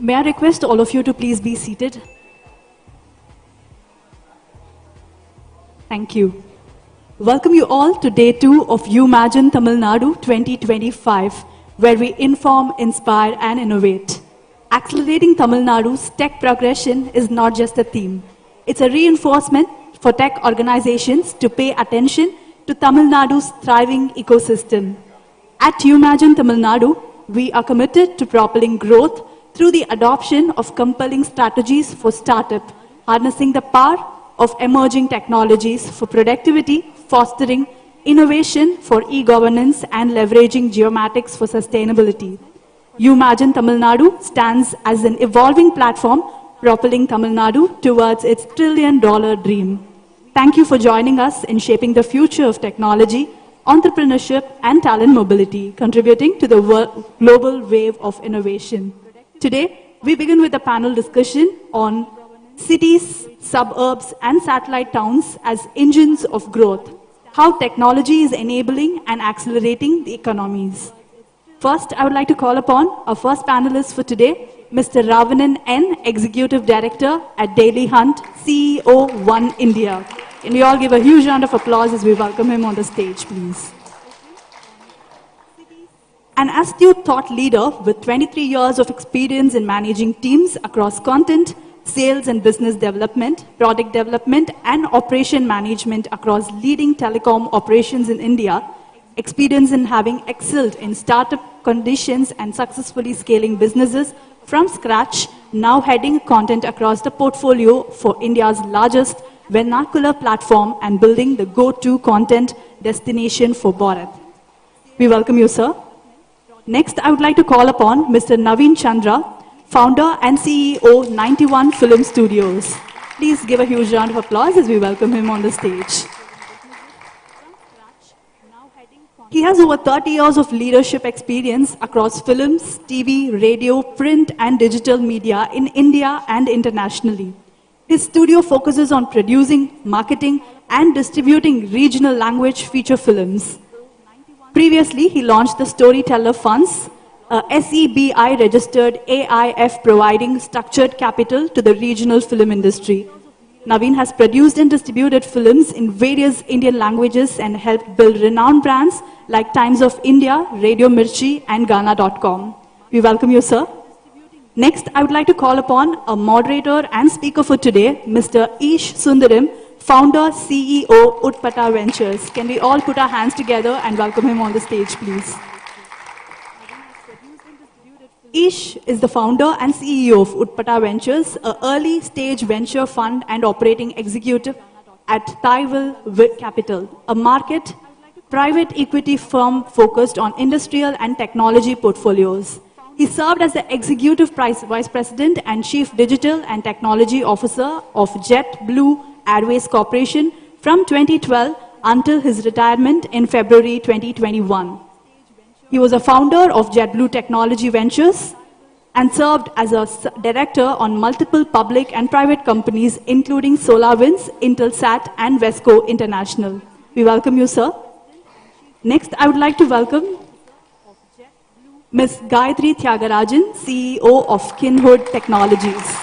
May I request all of you to please be seated? Thank you. Welcome you all to day 2 of UMAGINE Tamil Nadu 2025, where we inform, inspire and innovate. Accelerating Tamil Nadu's tech progression is not just a theme. It's a reinforcement for tech organizations to pay attention to Tamil Nadu's thriving ecosystem. At UMAGINE Tamil Nadu, we are committed to propelling growth through the adoption of compelling strategies for startup, harnessing the power of emerging technologies for productivity, fostering innovation for e-governance, and leveraging geomatics for sustainability. UMAGINE Tamil Nadu stands as an evolving platform propelling Tamil Nadu towards its trillion-dollar dream. Thank you for joining us in shaping the future of technology, entrepreneurship, and talent mobility, contributing to the global wave of innovation. Today, we begin with a panel discussion on cities, suburbs, and satellite towns as engines of growth, how technology is enabling and accelerating the economies. First, I would like to call upon our first panelist for today, Mr. Ravanan N., Executive Director at Daily Hunt, CEO, Oneindia. Can we all give a huge round of applause as we welcome him on the stage, please? An astute thought leader with 23 years of experience in managing teams across content, sales and business development, product development, and operation management across leading telecom operations in India, experience in having excelled in startup conditions and successfully scaling businesses from scratch, now heading content across the portfolio for India's largest vernacular platform and building the go-to content destination for Bharat. We welcome you, sir. Next, I would like to call upon Mr. Naveen Chandra, founder and CEO, 91 Film Studios. Please give a huge round of applause as we welcome him on the stage. He has over 30 years of leadership experience across films, TV, radio, print, and digital media in India and internationally. His studio focuses on producing, marketing, and distributing regional language feature films. Previously, he launched the Storyteller Funds, a SEBI registered AIF providing structured capital to the regional film industry. Naveen has produced and distributed films in various Indian languages and helped build renowned brands like Times of India, Radio Mirchi, and Ghana.com. We welcome you, sir. Next, I would like to call upon a moderator and speaker for today, Mr. Ish Sundaram, founder, CEO, Utpata Ventures. Can we all put our hands together and welcome him on the stage, please? Ish is the founder and CEO of Utpata Ventures, an early-stage venture fund and operating executive at Thaiwil Capital, a market private equity firm focused on industrial and technology portfolios. He served as the Executive Vice President and Chief Digital and Technology Officer of JetBlue Airways Corporation from 2012 until his retirement in February 2021. He was a founder of JetBlue Technology Ventures and served as a director on multiple public and private companies, including SolarWinds, Intelsat, and Vesco International. We welcome you, sir. Next, I would like to welcome Ms. Gayatri Tyagarajan, CEO of Kinhood Technologies.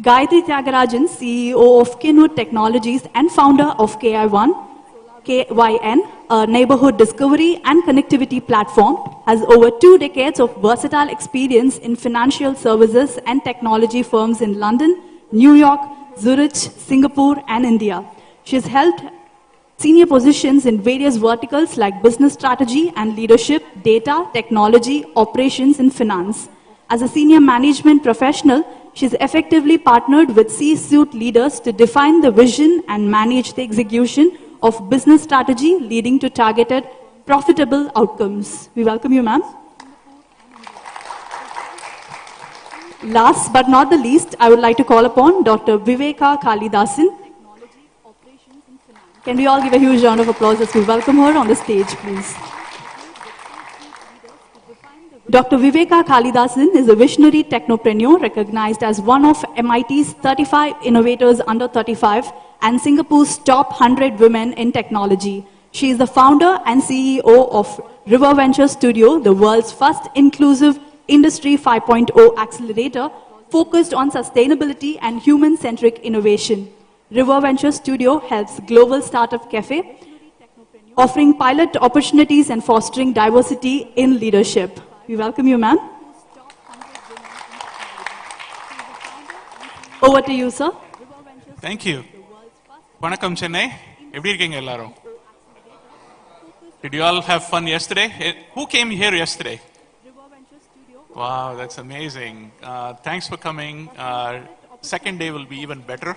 Gayatri Tyagarajan, CEO of Kinhood Technologies and founder of KYN, a neighborhood discovery and connectivity platform, has over 2 decades of versatile experience in financial services and technology firms in London, New York, Zurich, Singapore, and India. She has held senior positions in various verticals like business strategy and leadership, data, technology, operations, and finance. As a senior management professional, she's effectively partnered with C-suite leaders to define the vision and manage the execution of business strategy, leading to targeted, profitable outcomes. We welcome you, ma'am. Last but not the least, I would like to call upon Dr. Viveka Kalidasan. Can we all give a huge round of applause as we welcome her on the stage, please? Dr. Viveka Kalidasan is a visionary technopreneur recognized as one of MIT's 35 innovators under 35 and Singapore's top 100 women in technology. She is the founder and CEO of River Venture Studio, the world's first inclusive Industry 5.0 accelerator focused on sustainability and human-centric innovation. River Venture Studio helps Global Startup Cafe, offering pilot opportunities and fostering diversity in leadership. We welcome you, ma'am. Over to you, sir. Thank you. Vanakkam Chennai. Eppadi irukeenga ellarum? Did you all have fun yesterday? Who came here yesterday? Wow, that's amazing. Thanks for coming. Second day will be even better.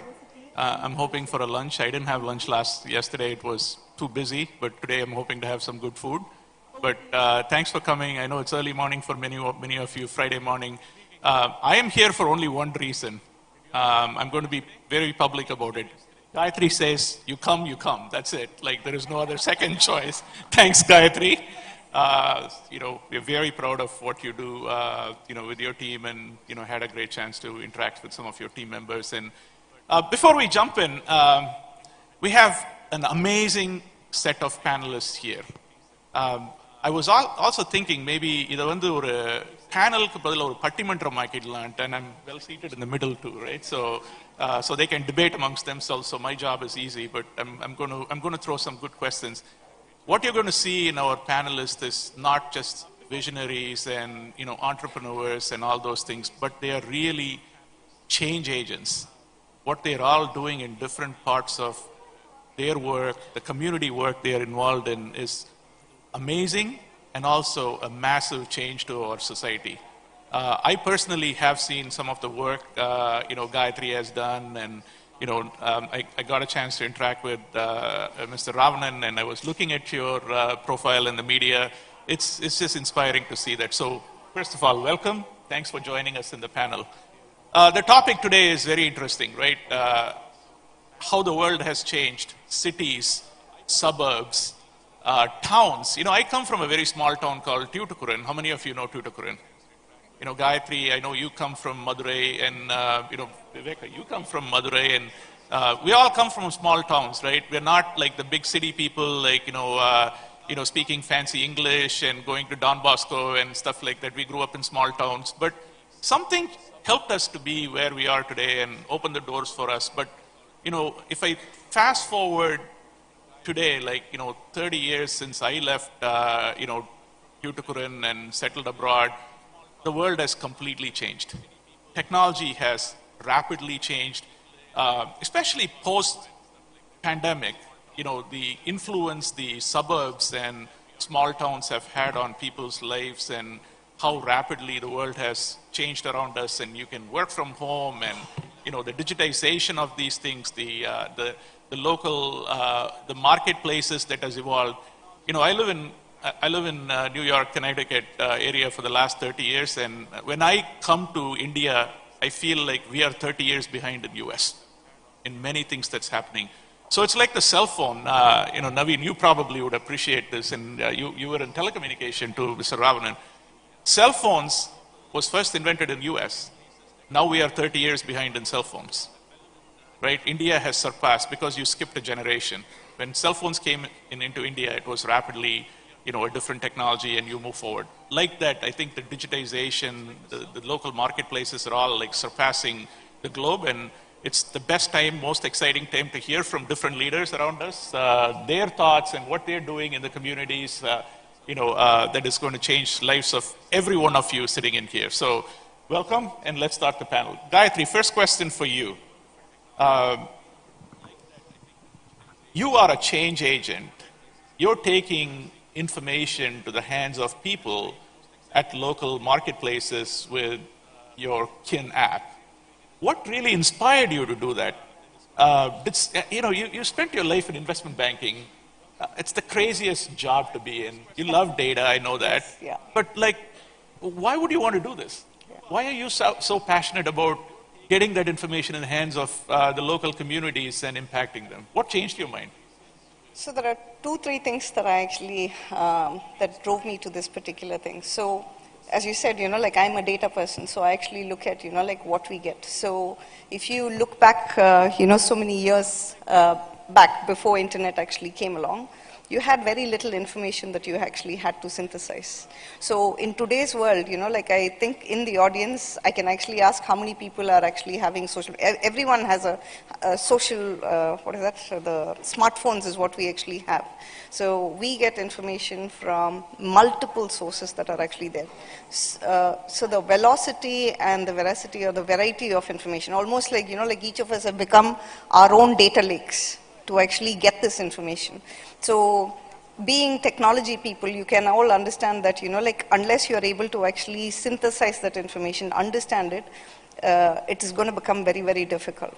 I'm hoping for a lunch. I didn't have lunch yesterday. It was too busy, but today I'm hoping to have some good food. But thanks for coming. I know it's early morning for many of you, Friday morning. I am here for only one reason. I'm going to be very public about it. Gayatri says, you come. That's it. Like, there is no other second choice. Thanks, Gayatri. We're very proud of what you do, with your team, and, had a great chance to interact with some of your team members. And before we jump in, we have an amazing set of panelists here. I was also thinking maybe idu vandu oru panel ku badala oru pattimanram aakidalaam, and I'm well seated in the middle too, right? So they can debate amongst themselves. So my job is easy, but I'm going to throw some good questions. What you're going to see in our panelists is not just visionaries and entrepreneurs and all those things, but they are really change agents. What they're all doing in different parts of their work, the community work they are involved in, is amazing and also a massive change to our society. I personally have seen some of the work Gayatri has done, and I got a chance to interact with Mr. Ravanan, and I was looking at your profile in the media. It's just inspiring to see that. So first of all, welcome. Thanks for joining us in the panel. The topic today is very interesting, right? How the world has changed, cities, suburbs, towns. I come from a very small town called Tuticorin. How many of you know Tuticorin? Gayatri, I know you come from Madurai, and Viveka, you come from Madurai, and we all come from small towns, right? We're not like the big city people, like speaking fancy English and going to Don Bosco and stuff like that. We grew up in small towns, but something helped us to be where we are today and open the doors for us. But if I fast forward today, 30 years since I left, Tuticorin and settled abroad, the world has completely changed. Technology has rapidly changed, especially post-pandemic. The influence the suburbs and small towns have had on people's lives, and how rapidly the world has changed around us. And you can work from home, and the digitization of these things, the local, the marketplaces that has evolved. I live in New York, Connecticut area for the last 30 years, and when I come to India, I feel like we are 30 years behind in US in many things that's happening. So it's like the cell phone. Naveen, you probably would appreciate this, and you were in telecommunication too, Mr. Ravanan. Cell phones was first invented in US. Now we are 30 years behind in cell phones, right? India has surpassed because you skipped a generation. When cell phones came into India, it was rapidly a different technology, and you move forward. Like that, I think the digitization, the local marketplaces are all like surpassing the globe, and it's the best time, most exciting time to hear from different leaders around us, their thoughts and what they're doing in the communities, that is going to change lives of every one of you sitting in here. So welcome, and let's start the panel. Gayatri, first question for you. You are a change agent. You're taking information to the hands of people at local marketplaces with your Kin app. What really inspired you to do that? You spent your life in investment banking. It's the craziest job to be in. You love data, I know that. Yeah. But why would you want to do this? Yeah. Why are you so passionate about getting that information in the hands of the local communities and impacting them? What changed your mind? So there are 2-3 things that I actually, that drove me to this particular thing. So as you said, I'm a data person, so I actually look at, what we get. So if you look back, so many years back before internet actually came along, you had very little information that you actually had to synthesize. So in today's world, like I think in the audience, I can actually ask how many people are actually having social, everyone has a social, what is that? So the smartphones is what we actually have. So we get information from multiple sources that are actually there. So the velocity and the veracity or the variety of information, almost like, like each of us have become our own data lakes to actually get this information. So being technology people, you can all understand that, like unless you're able to actually synthesize that information, understand it, it is going to become very, very difficult.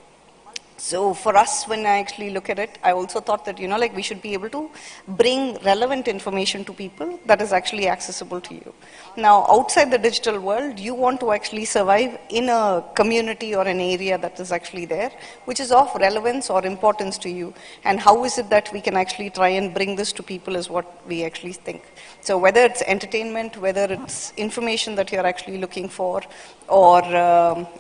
So for us, when I actually look at it, I also thought that, like we should be able to bring relevant information to people that is actually accessible to you. Now, outside the digital world, you want to actually survive in a community or an area that is actually there, which is of relevance or importance to you. And how is it that we can actually try and bring this to people is what we actually think. So whether it's entertainment, whether it's information that you're actually looking for, or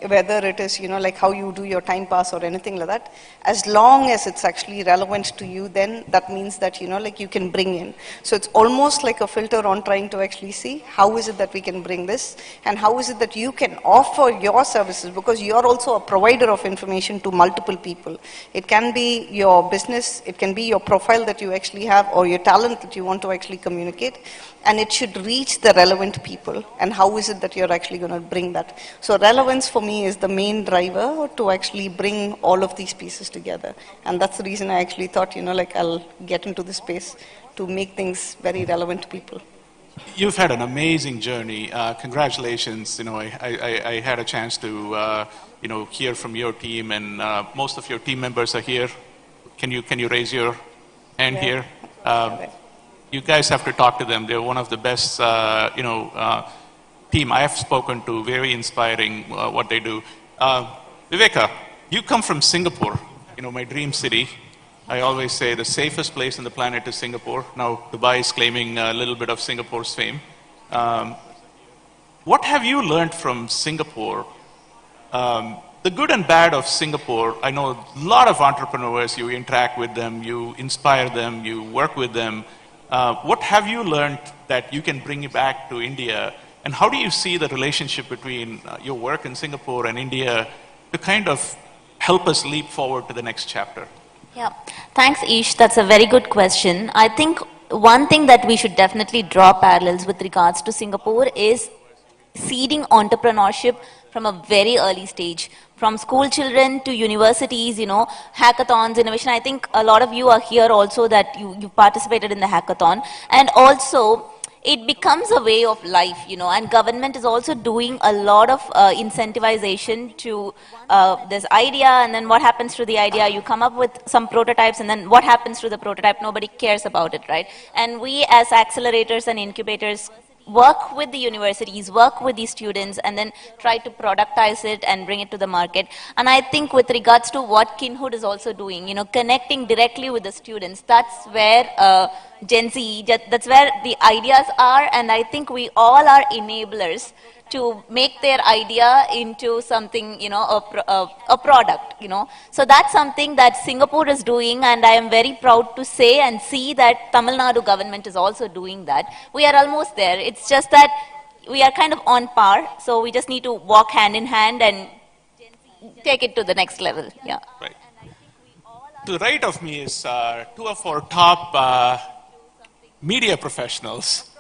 whether it is, like how you do your time pass or anything like that, as long as it's actually relevant to you, then that means that, like you can bring in. So it's almost like a filter on trying to actually see how is it that we can bring this, and how is it that you can offer your services, because you're also a provider of information to multiple people. It can be your business, it can be your profile that you actually have, or your talent that you want to actually communicate, and it should reach the relevant people. And how is it that you're actually going to bring that? So relevance for me is the main driver to actually bring all of these pieces together. And that's the reason I actually thought, like I'll get into this space to make things very relevant to people. You've had an amazing journey. Congratulations. I had a chance to, hear from your team, and most of your team members are here. Can you raise your hand here? You guys have to talk to them. They're one of the best, team I have spoken to. Very inspiring what they do. Viveka, you come from Singapore, my dream city. I always say the safest place on the planet is Singapore. Now Dubai is claiming a little bit of Singapore's fame. What have you learned from Singapore? The good and bad of Singapore, I know a lot of entrepreneurs, you interact with them, you inspire them, you work with them. What have you learned that you can bring back to India? And how do you see the relationship between your work in Singapore and India to kind of help us leap forward to the next chapter? Yeah, thanks Ish, that's a very good question. I think one thing that we should definitely draw parallels with regards to Singapore is seeding entrepreneurship from a very early stage. From school children to universities, hackathons, innovation. I think a lot of you are here also that you participated in the hackathon. And also, it becomes a way of life, and government is also doing a lot of incentivization to this idea, and then what happens to the idea? You come up with some prototypes, and then what happens to the prototype? Nobody cares about it, right? And we as accelerators and incubators work with the universities, work with the students, and then try to productize it and bring it to the market. And I think with regards to what Kinhood is also doing, connecting directly with the students, that's where Gen Z, that's where the ideas are, and I think we all are enablers to make their idea into something, a product, So that's something that Singapore is doing, and I am very proud to say and see that Tamil Nadu government is also doing that. We are almost there. It's just that we are kind of on par, so we just need to walk hand in hand and take it to the next level. Yeah. Right. To the right of me is two of our top media professionals.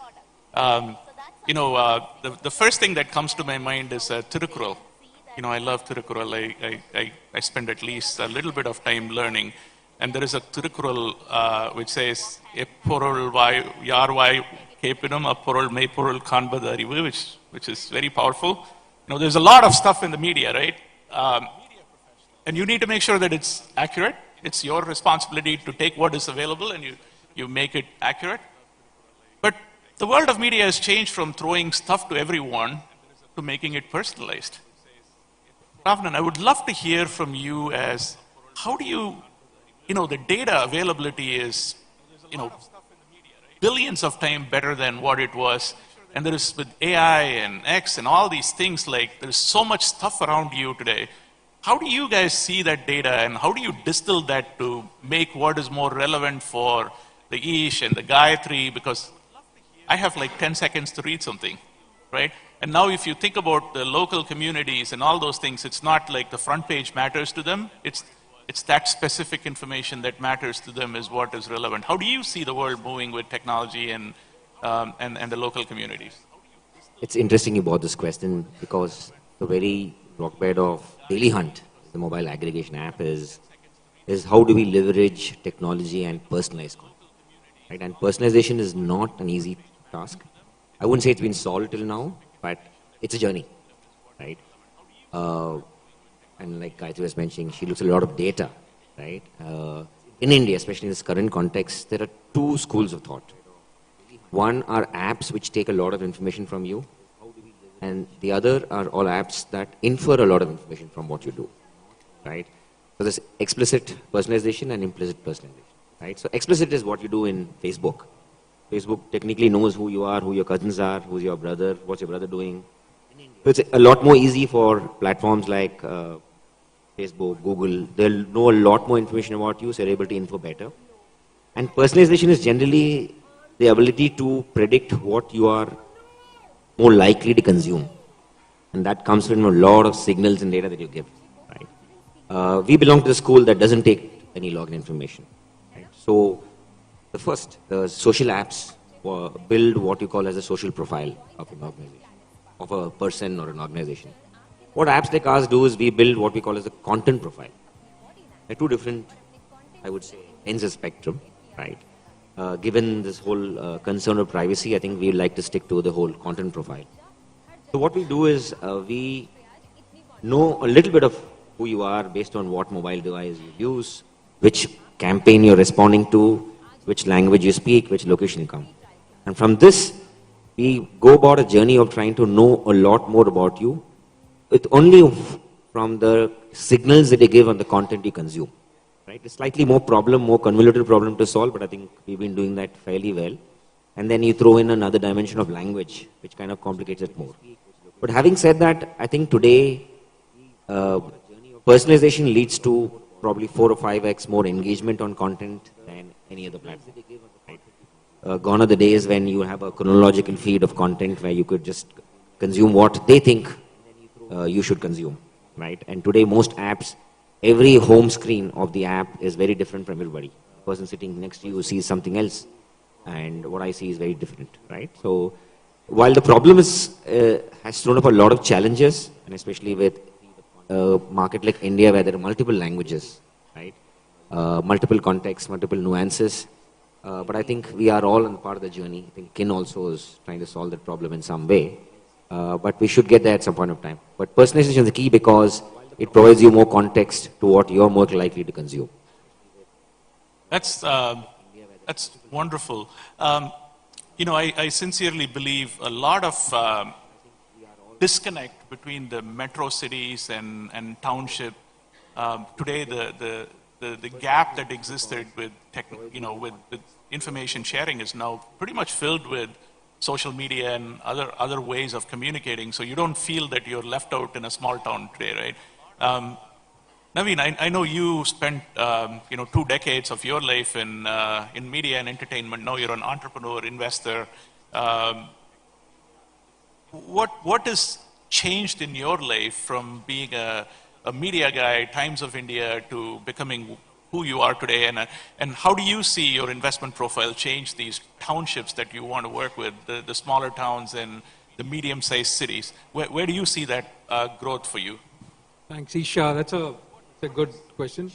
The first thing that comes to my mind is Tirukkural. I love Tirukkural. I spend at least a little bit of time learning. And there is a Tirukkural which says, Epporul yarvai kepinum apporul meipporul kanbadu arivu, which is very powerful. There's a lot of stuff in the media, right? And you need to make sure that it's accurate. It's your responsibility to take what is available and you make it accurate. But the world of media has changed from throwing stuff to everyone to making it personalized. Ravnan, I would love to hear from you as how do you, the data availability is, billions of times better than what it was. And there is with AI and X and all these things, like there's so much stuff around you today. How do you guys see that data and how do you distill that to make what is more relevant for the Ish and the Gayatri, because I have like 10 seconds to read something, right? And now if you think about the local communities and all those things, it's not like the front page matters to them. It's that specific information that matters to them is what is relevant. How do you see the world moving with technology and the local communities? It's interesting you brought this question because the very rockbed of Daily Hunt, the mobile aggregation app, is how do we leverage technology and personalize content, right? And personalization is not an easy task. I wouldn't say it's been solved till now, but it's a journey, right? And like Gayatri was mentioning, she looks at a lot of data, right? In India, especially in this current context, there are two schools of thought. One are apps which take a lot of information from you, and the other are all apps that infer a lot of information from what you do, right? So there's explicit personalization and implicit personalization, right? So explicit is what you do in Facebook. Facebook technically knows who you are, who your cousins are, who's your brother, what's your brother doing. So it's a lot more easy for platforms like Facebook, Google. They'll know a lot more information about you, so you're able to info better. And personalization is generally the ability to predict what you are more likely to consume. And that comes from a lot of signals and data that you give, right? We belong to the school that doesn't take any login information, right? So the social apps build what you call as a social profile of an organization, of a person or an organization. What apps like ours do is we build what we call as a content profile. They're two different, I would say, ends of spectrum, right? Given this whole concern of privacy, I think we'd like to stick to the whole content profile. So what we do is we know a little bit of who you are based on what mobile device you use, which campaign you're responding to, which language you speak, which location you come. And from this, we go about a journey of trying to know a lot more about you, with only from the signals that you give on the content you consume. Right? It's slightly more convoluted problem to solve, but I think we've been doing that fairly well. And then you throw in another dimension of language, which kind of complicates it more. But having said that, I think today, personalization leads to probably 4 or 5x more engagement on content than any other platform. Right? Gone are the days when you have a chronological feed of content where you could just consume what they think you should consume. Right? And today, most apps, every home screen of the app is very different from everybody. The person sitting next to you sees something else, and what I see is very different, right? So, while the problem has thrown up a lot of challenges, and especially with a market like India where there are multiple languages, right? Multiple contexts, multiple nuances, but I think we are all on part of the journey. I think Kin also is trying to solve that problem in some way, but we should get there at some point of time. But personalization is the key because it provides you more context to what you're more likely to consume. That's wonderful. I sincerely believe a lot of disconnect between the metro cities and township. Today, the gap that existed with with information sharing is now pretty much filled with social media and other ways of communicating. So you don't feel that you're left out in a small town today, right? Naveen, I know you spent 2 decades of your life in media and entertainment. Now you're an entrepreneur, investor. What has changed in your life from being a media guy, Times of India, to becoming who you are today? And how do you see your investment profile change these townships that you want to work with, the smaller towns and the medium-sized cities? Where do you see that growth for you? Thanks, Isha. That's a good question.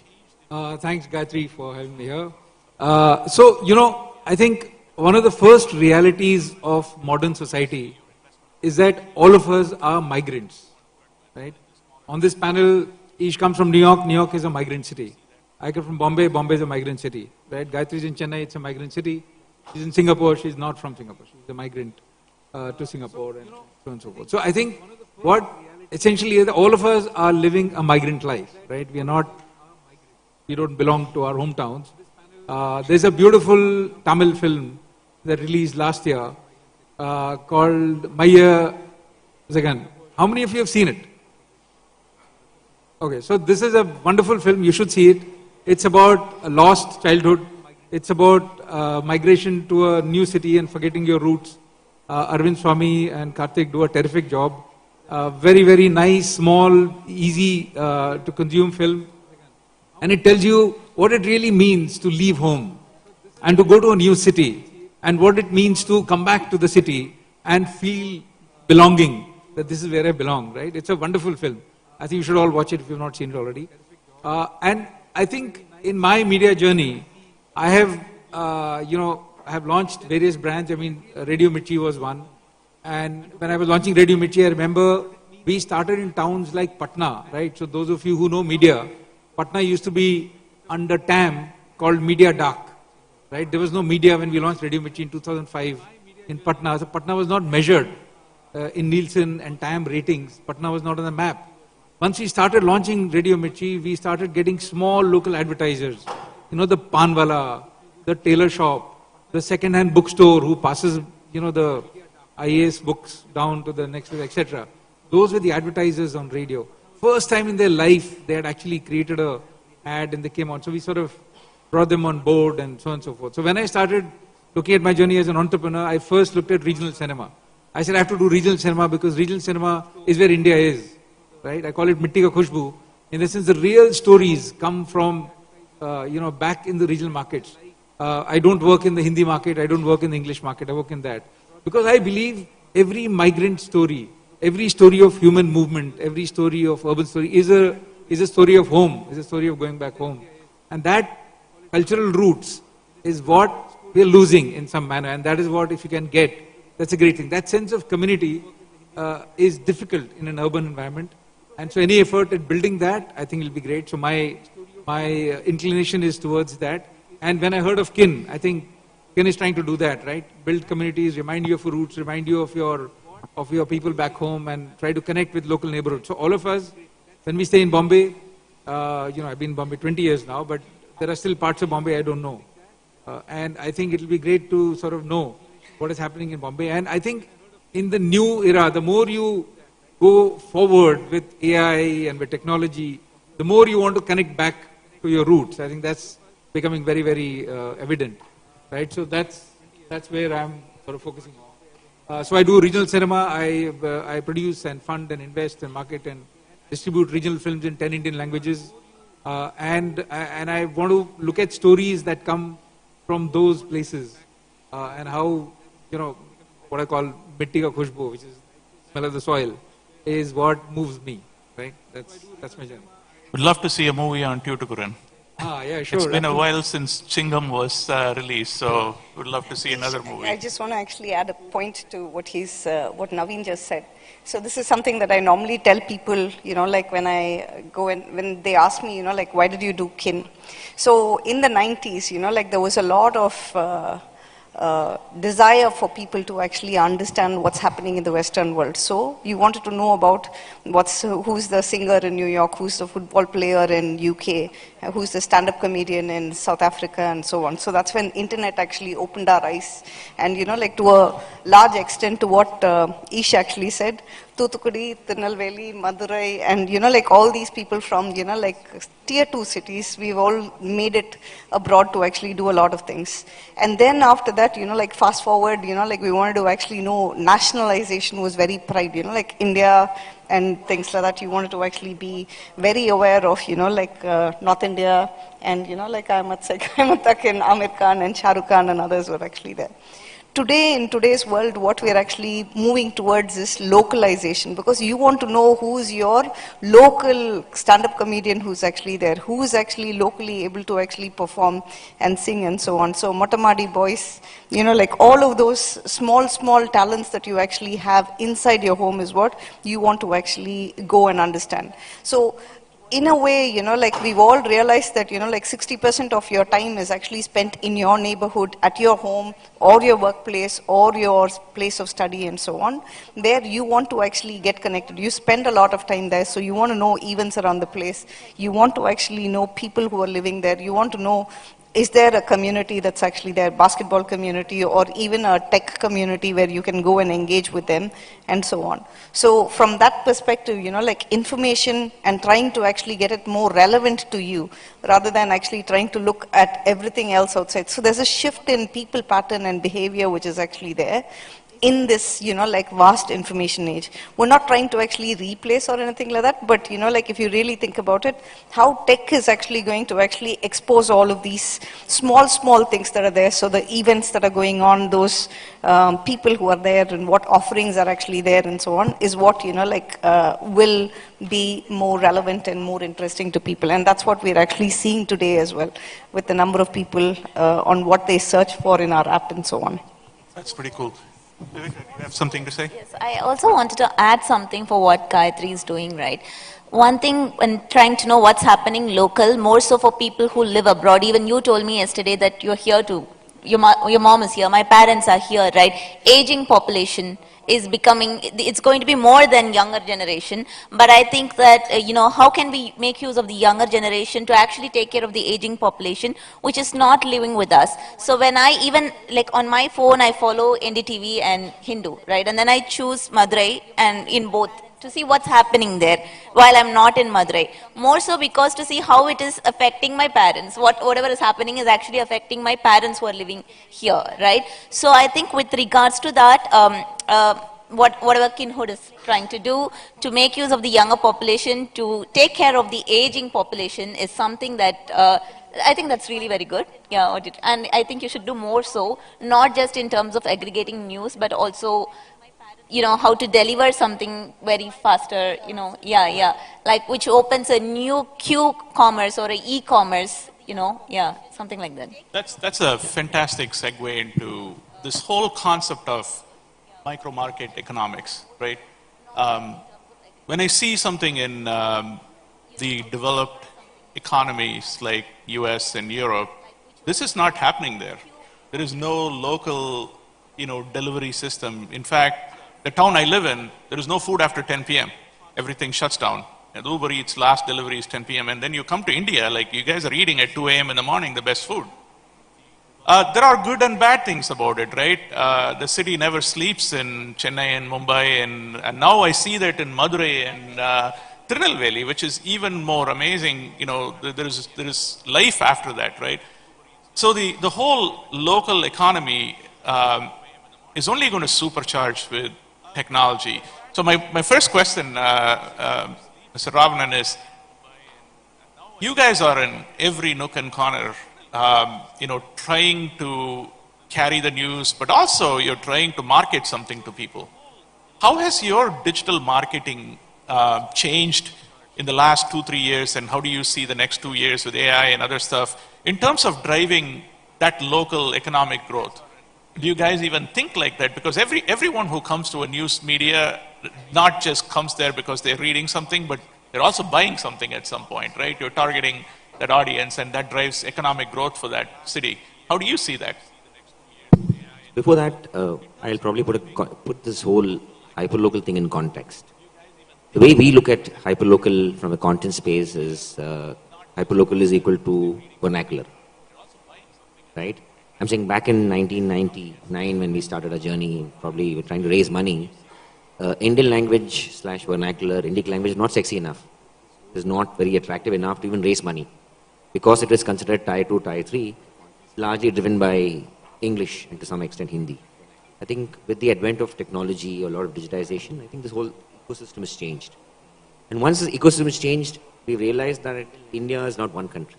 Thanks, Gayatri, for having me here. I think one of the first realities of modern society is that all of us are migrants, right? On this panel, Ish comes from New York. New York is a migrant city. I come from Bombay. Bombay is a migrant city, right? Gayatri is in Chennai. It's a migrant city. She's in Singapore. She's not from Singapore. She's a migrant to Singapore and so on and so forth. So I think what essentially is that all of us are living a migrant life, right? We don't belong to our hometowns. There's a beautiful Tamil film that released last year called Maya Zagan. How many of you have seen it? Okay, so this is a wonderful film. You should see it. It's about a lost childhood It's about migration to a new city and forgetting your roots. Arvind Swami and Karthik do a terrific job. Very, very nice, small, easy to consume film. And it tells you what it really means to leave home and to go to a new city, and what it means to come back to the city and feel belonging, that this is where I belong, right? It's a wonderful film. I think you should all watch it if you've not seen it already. And I think in my media journey, I have, I have launched various brands. I mean, Radio Mirchi was one. And when I was launching Radio Mirchi, I remember we started in towns like Patna, right? So those of you who know media, Patna used to be under TAM called Media Dark, right? There was no media when we launched Radio Mirchi in 2005 in Patna. So Patna was not measured in Nielsen and TAM ratings. Patna was not on the map. Once we started launching Radio Mirchi, we started getting small local advertisers. You know, the Panwala, the tailor shop, the second-hand bookstore who passes, the IAS books down to the next, etc. Those were the advertisers on radio. First time in their life, they had actually created a ad and they came on. So we sort of brought them on board and so on and so forth. So when I started looking at my journey as an entrepreneur, I first looked at regional cinema. I said I have to do regional cinema because regional cinema is where India is, right? I call it Mitti Ka Khushbu. In the sense, the real stories come from, back in the regional markets. I don't work in the Hindi market. I don't work in the English market. I work in that. Because I believe every migrant story, every story of human movement, every story of urban story is a story of home, is a story of going back home. And that cultural roots is what we are losing in some manner. And that is what, if you can get, that's a great thing. That sense of community is difficult in an urban environment. And so any effort at building that, I think will be great. So my inclination is towards that. And when I heard of KIN, I think KIN is trying to do that, right? Build communities, remind you of your roots, remind you of your people back home, and try to connect with local neighborhoods. So all of us, when we stay in Bombay, I've been in Bombay 20 years now, but there are still parts of Bombay I don't know. And I think it will be great to sort of know what is happening in Bombay. And I think in the new era, the more you go forward with AI and with technology, the more you want to connect back to your roots. I think that's becoming very, very evident, right? So that's where I'm sort of focusing on. So I do regional cinema. I produce and fund and invest and market and distribute regional films in 10 Indian languages. And I want to look at stories that come from those places and how, what I call Mitti Ka Khushbu, which is smell of the soil, is what moves me, right? That's my journey. Would love to see a movie on Tuticorin. Yeah, sure. It's been a while since Chingam was released, so would love to see another movie. I just want to actually add a point to what Naveen just said. So this is something that I normally tell people, like when I go and when they ask me, like, why did you do KIN? So in the 90s, like there was a lot of desire for people to actually understand what's happening in the Western world. So you wanted to know about who's the singer in New York, who's the football player in UK, who's the stand-up comedian in South Africa, and so on. So that's when internet actually opened our eyes. And like to a large extent to what Ish actually said, Thoothukudi, Tirunelveli, Madurai, and like all these people from like tier 2 cities, we've all made it abroad to actually do a lot of things. And then after that, like fast forward, like we wanted to actually know nationalization was very pride, like India and things like that. You wanted to actually be very aware of, like North India, and like Ahmad Takin, Amir Khan and Shah Rukh Khan and others were actually there. Today, in today's world, what we are actually moving towards is localization, because you want to know who's your local stand-up comedian who's actually there, who's actually locally able to actually perform and sing and so on. So Motamadi boys, like all of those small talents that you actually have inside your home is what you want to actually go and understand. So in a way, like we've all realized that, like 60% of your time is actually spent in your neighborhood, at your home, or your workplace, or your place of study, and so on. There you want to actually get connected. You spend a lot of time there, so you want to know events around the place. You want to actually know people who are living there. You want to know is there a community that's actually there, basketball community or even a tech community where you can go and engage with them and so on. So from that perspective, like information and trying to actually get it more relevant to you rather than actually trying to look at everything else outside. So there's a shift in people pattern and behavior which is actually there in this, like vast information age. We're not trying to actually replace or anything like that, but, like if you really think about it, how tech is actually going to actually expose all of these small things that are there. So the events that are going on, those people who are there and what offerings are actually there and so on is what, will be more relevant and more interesting to people. And that's what we're actually seeing today as well with the number of people on what they search for in our app and so on. That's pretty cool. Vivek, do you have something to say? Yes, I also wanted to add something for what Gayatri is doing, right? One thing when trying to know what's happening local, more so for people who live abroad, even you told me yesterday that you're here to, your mom is here, my parents are here, right? Aging population is becoming, it's going to be more than younger generation, but I think that, how can we make use of the younger generation to actually take care of the aging population, which is not living with us. So when I even, like on my phone, I follow NDTV and Hindu, right? And then I choose Madurai and in both to see what's happening there while I'm not in Madurai. More so because to see how it is affecting my parents. Whatever is happening is actually affecting my parents who are living here, right? So I think with regards to that, whatever Kinhood is trying to do to make use of the younger population to take care of the aging population is something that I think that's really very good. Yeah, and I think you should do more so, not just in terms of aggregating news, but also how to deliver something very faster, like which opens a new Q-commerce or a e-commerce, something like that. That's a fantastic segue into this whole concept of micro-market economics, right? When I see something in the developed economies like US and Europe, this is not happening there. There is no local, delivery system. In fact, the town I live in, there is no food after 10 p.m. Everything shuts down. And Uber Eats last delivery is 10 p.m. And then you come to India, like you guys are eating at 2 a.m. in the morning, the best food. There are good and bad things about it, right? The city never sleeps in Chennai and Mumbai. And now I see that in Madurai and Tirunelveli, which is even more amazing. There is life after that, right? So the whole local economy is only going to supercharge with technology. So my first question, Mr. Ravanan, is you guys are in every nook and corner, trying to carry the news, but also you're trying to market something to people. How has your digital marketing changed in the last 2-3 years, and how do you see the next 2 years with AI and other stuff in terms of driving that local economic growth? Do you guys even think like that? Because everyone who comes to a news media not just comes there because they're reading something, but they're also buying something at some point, right? You're targeting that audience, and that drives economic growth for that city. How do you see that? Before that, I'll probably put this whole hyperlocal thing in context. The way we look at hyperlocal from a content space is hyperlocal is equal to vernacular, right? I'm saying back in 1999 when we started our journey, probably we're trying to raise money, Indian language / vernacular, Indic language is not sexy enough. It is not very attractive enough to even raise money. Because it is considered Tier 2, Tier 3, it's largely driven by English and to some extent Hindi. I think with the advent of technology, a lot of digitization, I think this whole ecosystem has changed. And once this ecosystem has changed, we realized that India is not one country.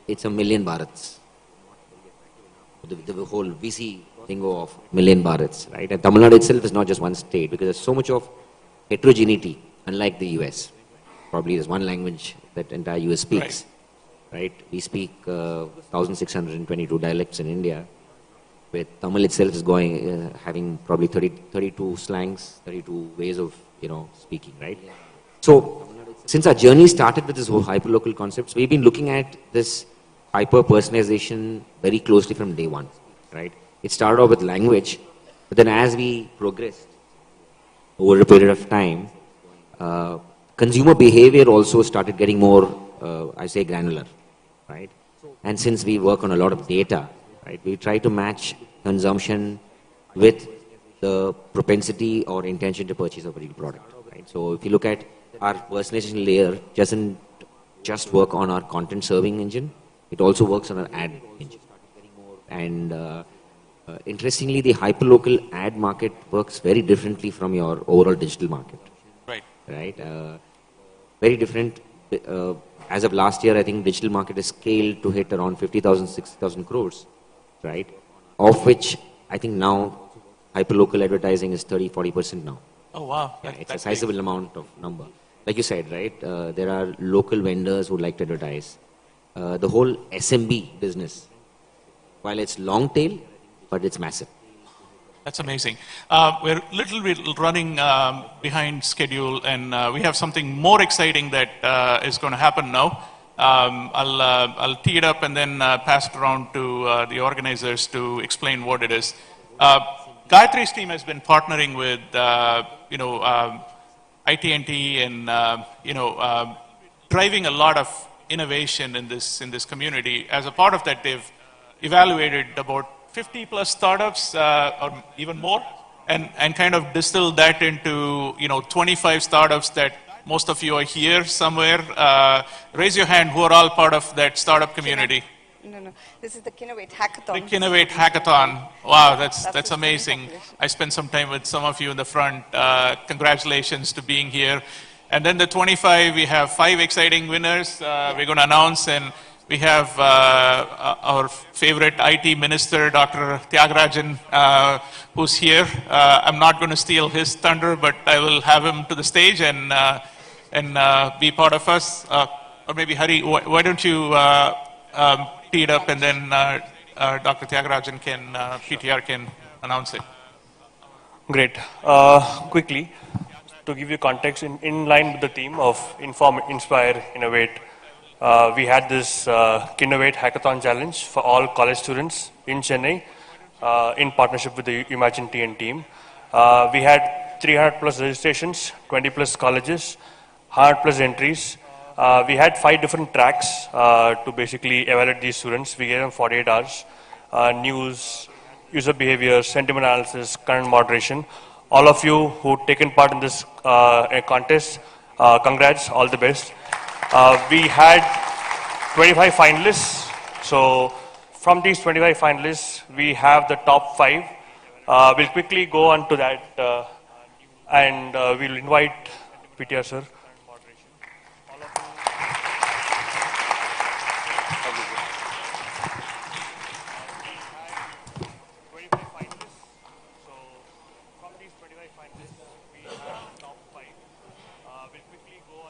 It's a million Bharats. The whole VC lingo of million Bharats, right? And Tamil Nadu itself is not just one state because there's so much of heterogeneity, unlike the US. Probably there's one language that entire US speaks, right? We speak 1,622 dialects in India, with Tamil itself is having probably 32 slangs, 32 ways of, speaking, right? So, since our journey started with this whole hyperlocal concepts, we've been looking at this hyper-personalization very closely from day one, right? It started off with language, but then as we progressed over a period of time, consumer behavior also started getting more, granular, right? And since we work on a lot of data, right, we try to match consumption with the propensity or intention to purchase a particular product. Right? So if you look at our personalization layer, doesn't just work on our content serving engine, it also works on our ad engine. And interestingly, the hyperlocal ad market works very differently from your overall digital market. Right. Right? Very different. As of last year, I think digital market is scaled to hit around 50,000, 60,000 crores, right? Of which I think now hyperlocal advertising is 30-40% now. Oh, wow. Yeah, it's a That's sizable amount of number. Like you said, right? There are local vendors who like to advertise. The whole SMB business, while it's long tail, but it's massive. That's amazing. We're a little bit running behind schedule, and we have something more exciting that is going to happen now. I'll tee it up and then pass it around to the organizers to explain what it is. Gayatri's team has been partnering with, IT&T and, driving a lot of innovation in this community. As a part of that, they've evaluated about 50 plus startups or even more, and kind of distilled that into 25 startups that most of you are here somewhere. Raise your hand who are all part of that startup community. No. This is the Kinnovate Hackathon. The Kinnovate Hackathon. Wow, that's amazing. I spent some time with some of you in the front. Congratulations to being here. And then the 25, we have 5 exciting winners we're going to announce, and we have our favorite IT minister, Dr. Tyagarajan, who's here. I'm not going to steal his thunder, but I will have him to the stage and be part of us. Or maybe Hari, why don't you tee it up, and then Dr. Tyagarajan PTR can announce it. Great. Quickly, to give you context, in line with the theme of Inform, Inspire, Innovate, we had this Kinnovate Hackathon Challenge for all college students in Chennai in partnership with the UMAGINE TN team. We had 300 plus registrations, 20 plus colleges, 100 plus entries. We had 5 different tracks to basically evaluate these students. We gave them 48 hours, news, user behavior, sentiment analysis, current moderation. All of you who taken part in this contest, congrats, all the best. We had 25 finalists. So from these 25 finalists, we have the top 5. We'll quickly go on to that and we'll invite PTR sir.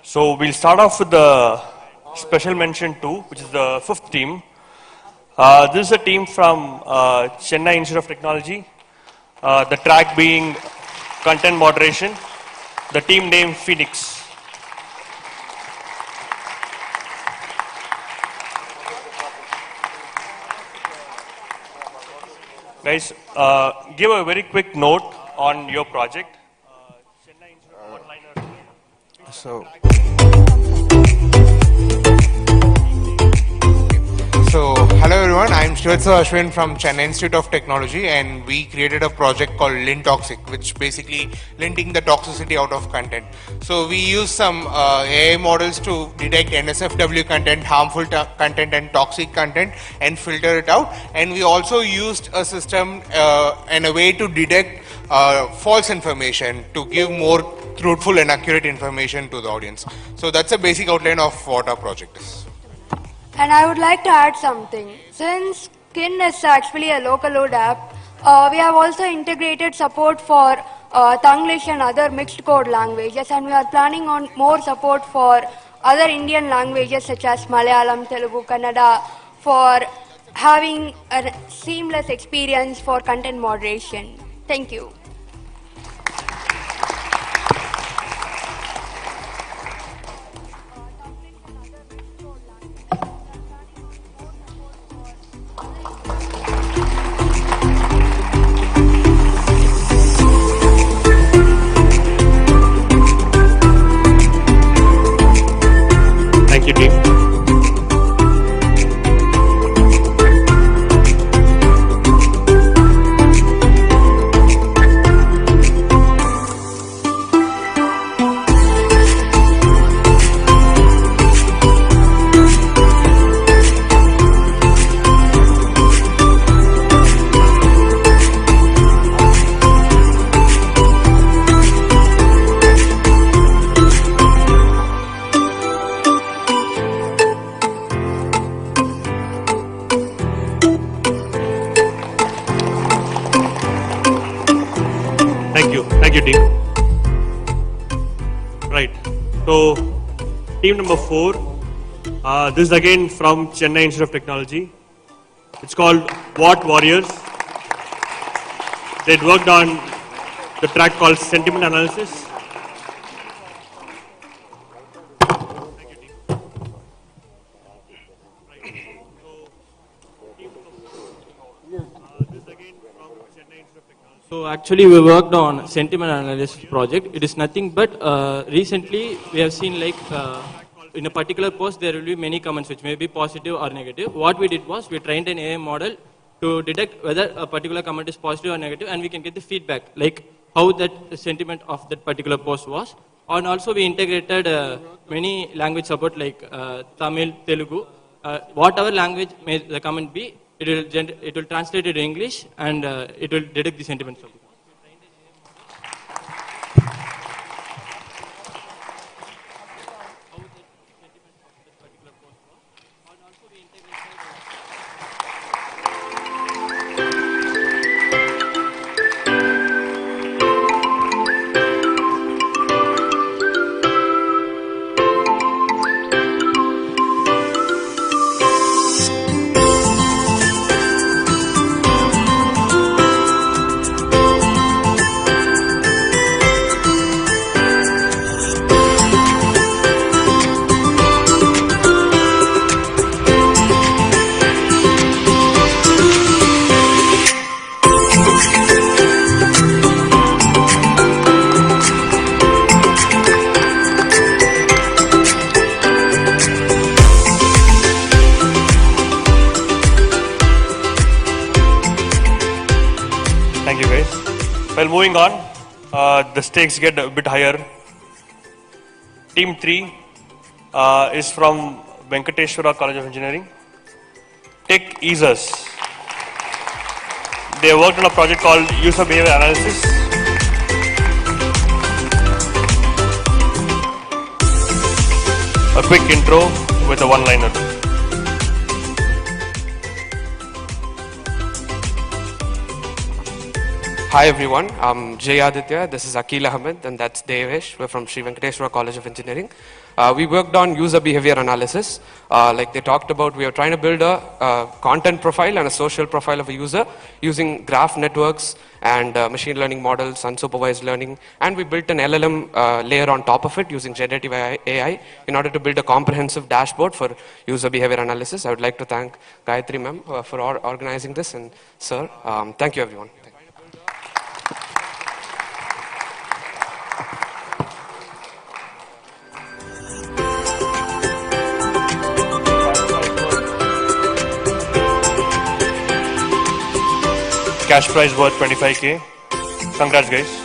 So we'll start off with the special mention 2, which is the 5th team. This is a team from Chennai Institute of Technology. The track being content moderation. The team name Phoenix. Guys, give a very quick note on your project. Chennai Institute of One-Liner. So, hello everyone, I'm Shrivatsa Ashwin from Chennai Institute of Technology, and we created a project called Lintoxic, which basically linting the toxicity out of content. So we use some AI models to detect NSFW content, harmful content and toxic content, and filter it out. And we also used a system and a way to detect false information to give more truthful and accurate information to the audience. So that's a basic outline of what our project is. And I would like to add something. Since Kin is actually a local load app, we have also integrated support for Tanglish and other mixed code languages, and we are planning on more support for other Indian languages such as Malayalam, Telugu, Kannada, for having a seamless experience for content moderation. Thank you. Thank you, team. team number 4. This is again from Chennai Institute of Technology. It's called What Warriors. They'd worked on the track called Sentiment Analysis. So actually we worked on sentiment analysis project. It is nothing but recently we have seen like in a particular post there will be many comments which may be positive or negative. What we did was we trained an AI model to detect whether a particular comment is positive or negative, and we can get the feedback like how that sentiment of that particular post was. And also we integrated many language support like Tamil, Telugu, whatever language may the comment be. It will translate it in English and it will detect the sentiments of it. Thank you guys. Well, moving on, the stakes get a bit higher. Team 3 is from Venkateshwara College of Engineering. Tech Easers. They worked on a project called User Behavior Analysis. A quick intro with a one-liner. Hi everyone, I'm Jay Aditya, this is Akil Ahmed, and that's Devesh. We're from Sri Venkateshwara College of Engineering. We worked on user behavior analysis. Like they talked about, we are trying to build a content profile and a social profile of a user using graph networks and machine learning models, unsupervised learning, and we built an LLM layer on top of it using generative AI in order to build a comprehensive dashboard for user behavior analysis. I would like to thank Gayatri ma'am for organizing this, and sir, thank you everyone. Cash prize worth 25K. Congrats, guys.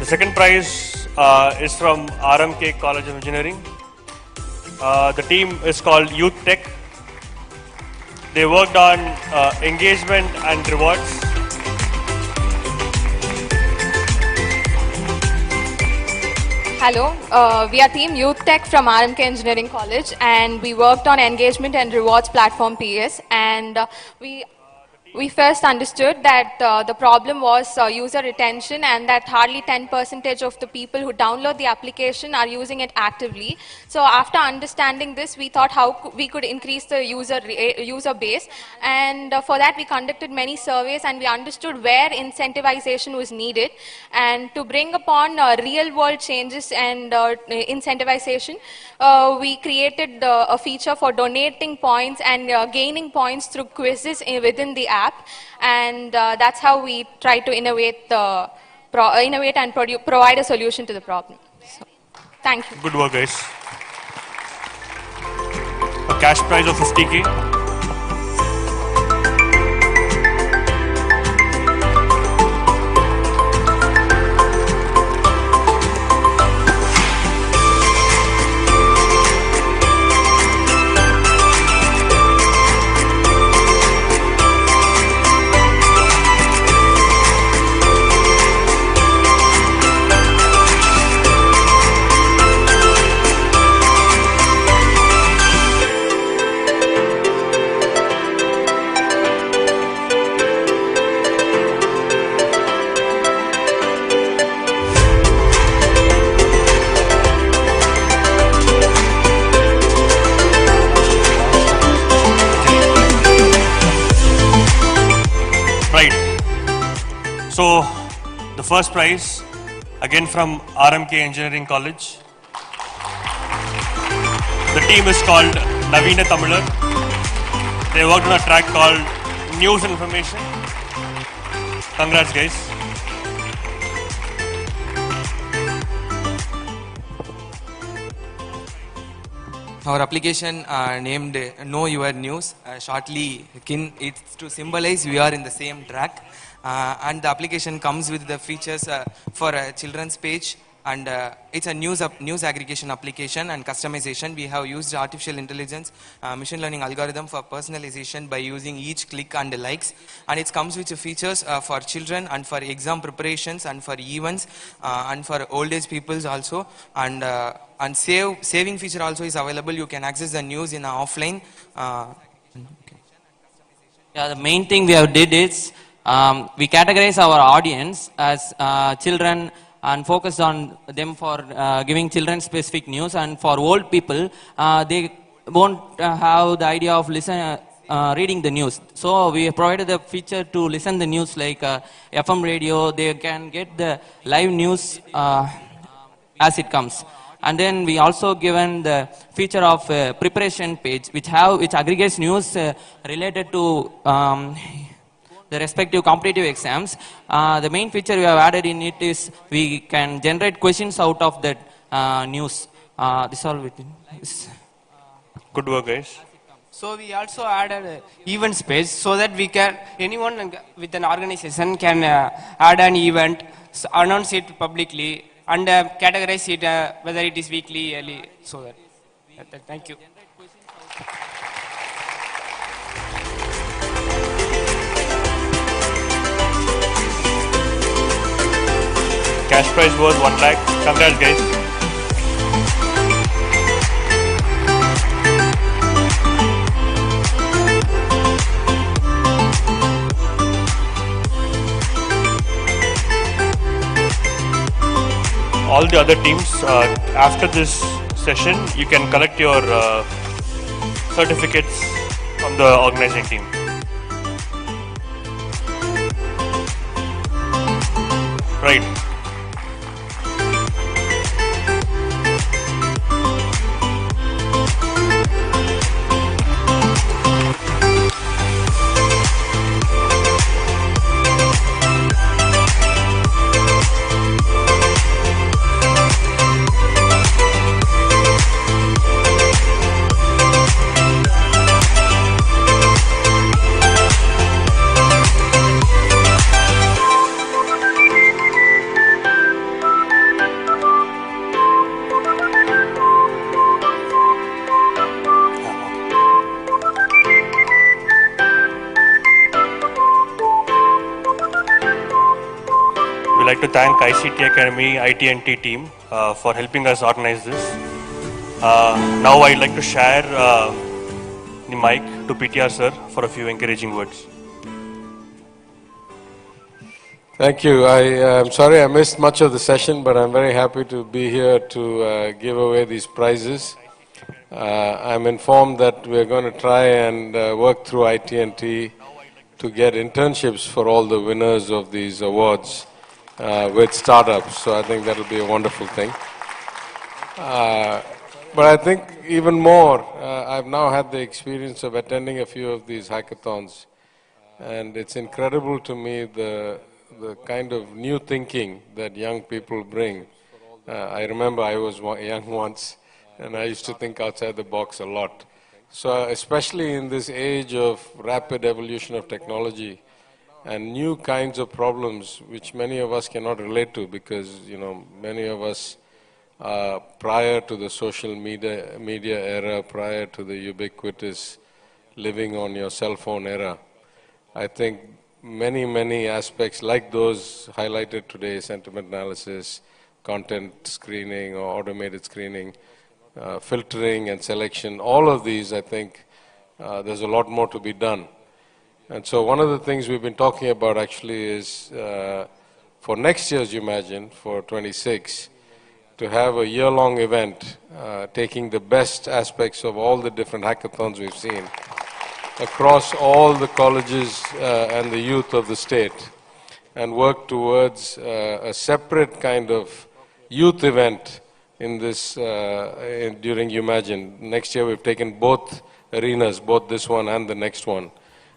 The second prize is from RMK College of Engineering. The team is called Youth Tech. They worked on engagement and rewards. Hello, we are Team Youth Tech from RMK Engineering College, and we worked on engagement and rewards platform PS, and we first understood that the problem was user retention, and that hardly 10% of the people who download the application are using it actively. So after understanding this, we thought how we could increase the user base, and for that we conducted many surveys, and we understood where incentivization was needed, and to bring upon real world changes and incentivization, we created a feature for donating points and gaining points through quizzes within the app, and that's how we try to innovate and provide a solution to the problem. So, thank you. Good work, guys. A cash prize of 50K. first prize, again from RMK Engineering College. The team is called Navina Tamilar. They worked on a track called News Information. Congrats, guys. Our application named Know Your News, shortly KIN, it's to symbolize we are in the same track. And the application comes with the features for a children's page, and it's a news aggregation application and customization. We have used artificial intelligence, machine learning algorithm for personalization by using each click and likes. And it comes with features for children and for exam preparations and for events and for old age peoples also. And saving feature also is available. You can access the news in offline. Yeah, the main thing we have did is we categorize our audience as children and focus on them for giving children specific news, and for old people they won't have the idea of reading the news. So we provided the feature to listen the news like FM radio. They can get the live news as it comes. And then we also given the feature of preparation page, which aggregates news related to the respective competitive exams. The main feature we have added in it is we can generate questions out of that news. This all within. Good work, guys. So we also added events page so that we can, anyone with an organization can add an event, announce it publicly, and categorize it whether it is weekly, yearly, so that. Thank you. Cash prize was 1 lakh. Congrats, guys. All the other teams, after this session, you can collect your certificates from the organizing team. Right. We'd like to thank ICT Academy, IT&T team for helping us organize this. Now I'd like to share the mic to PTR sir for a few encouraging words. Thank you. I'm sorry I missed much of the session, but I'm very happy to be here to give away these prizes. I'm informed that we're going to try and work through IT&T to get internships for all the winners of these awards with startups. So I think that'll be a wonderful thing. But I think even more, I've now had the experience of attending a few of these hackathons, and it's incredible to me the kind of new thinking that young people bring. I remember I was young once, and I used to think outside the box a lot. So especially in this age of rapid evolution of technology and new kinds of problems which many of us cannot relate to because, you know, many of us prior to the social media era, prior to the ubiquitous living on your cell phone era, I think many aspects like those highlighted today, sentiment analysis, content screening or automated screening, filtering and selection, all of these, I think there's a lot more to be done. And so one of the things we've been talking about actually is for next year's UMAGINE, for 26, to have a year-long event taking the best aspects of all the different hackathons we've seen across all the colleges and the youth of the state, and work towards a separate kind of youth event in this during UMAGINE. Next year we've taken both arenas, both this one and the next one.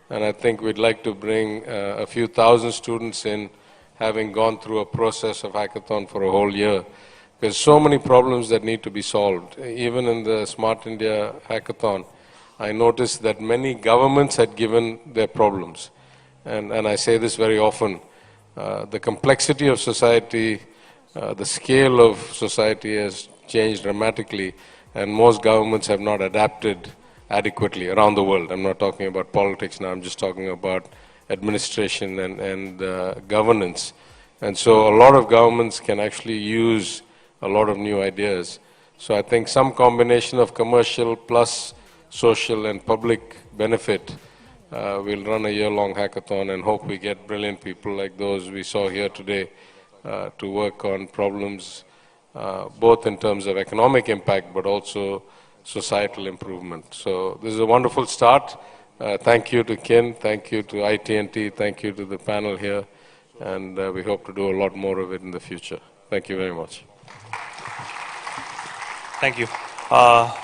And I think we'd like to bring a few thousand students in, having gone through a process of hackathon for a whole year. There's so many problems that need to be solved. Even in the Smart India hackathon, I noticed that many governments had given their problems. And I say this very often, the complexity of society, the scale of society has changed dramatically, and most governments have not adapted adequately around the world. I'm not talking about politics now, I'm just talking about administration and governance. And so a lot of governments can actually use a lot of new ideas. So I think some combination of commercial plus social and public benefit. We'll run a year-long hackathon and hope we get brilliant people like those we saw here today to work on problems both in terms of economic impact but also societal improvement. So this is a wonderful start. Thank you to Kin, thank you to IT&T, thank you to the panel here, and we hope to do a lot more of it in the future. Thank you very much. Thank you.